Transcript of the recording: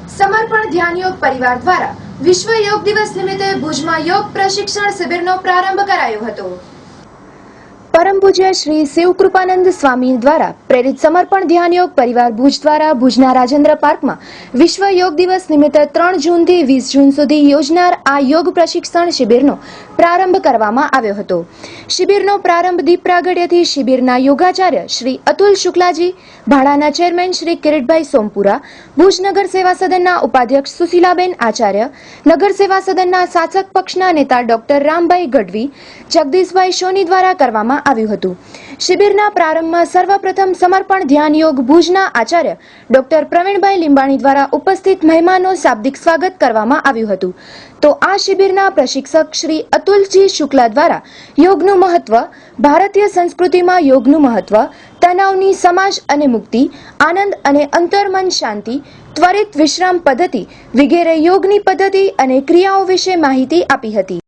સમર્પણ ધ્યાન યોગ પરિવાર દ્વારા વિશ્વ યોગ દિવસ નિમિત્તે ભુજમાં યોગ પ્રશિક્ષણ શિબિરનો પ્રારંભ કરાયો હતો। પરમ પૂજ્ય શ્રી શિવકૃપાનંદ સ્વામી દ્વારા પ્રેરિત સમર્પણ ધ્યાન યોગ પરિવાર ભુજ દ્વારા ભુજના રાજેન્દ્ર પાર્કમાં વિશ્વ યોગ દિવસ નિમિત્તે 3 જૂનથી 20 જૂન સુધી યોજનાર આ યોગ પ્રશિક્ષણ શિબિરનો પ્રારંભ કરવામાં આવ્યો હતો। શિબિરનો પ્રારંભ દીપ પ્રાગટ્યથી શિબિરના યોગાચાર્ય શ્રી અતુલ શુક્લાજી, ભાડાના ચેરમેન શ્રી કિરીટભાઈ સોમપુરા, ભુજ નગર સેવા સદનના ઉપાધ્યક્ષ સુશીલાબેન આચાર્ય, નગર સેવા સદનના શાસક પક્ષના નેતા ડોક્ટર રામભાઈ ગઢવી, જગદીશભાઈ સોની દ્વારા કરવામાં આવ્યું હતું। શિબિરના પ્રારંભમાં સર્વપ્રથમ સમર્પણ ધ્યાન યોગ ભુજના આચાર્ય ડોક્ટર પ્રવીણભાઈ લીંબાણી દ્વારા ઉપસ્થિત મહેમાનો શાબ્દિક સ્વાગત કરવામાં આવ્યું હતું। તો આ શિબિરના પ્રશિક્ષક શ્રી અતુલજી શુક્લા દ્વારા યોગનું મહત્વ, ભારતીય સંસ્કૃતિમાં યોગનું મહત્વ, તણાવની સમાજ અને મુક્તિ, આનંદ અને અંતર્મન શાંતિ, ત્વરિત વિશ્રામ પદ્ધતિ વગેરે યોગની પદ્ધતિ અને ક્રિયાઓ વિશે માહિતી આપી હતી।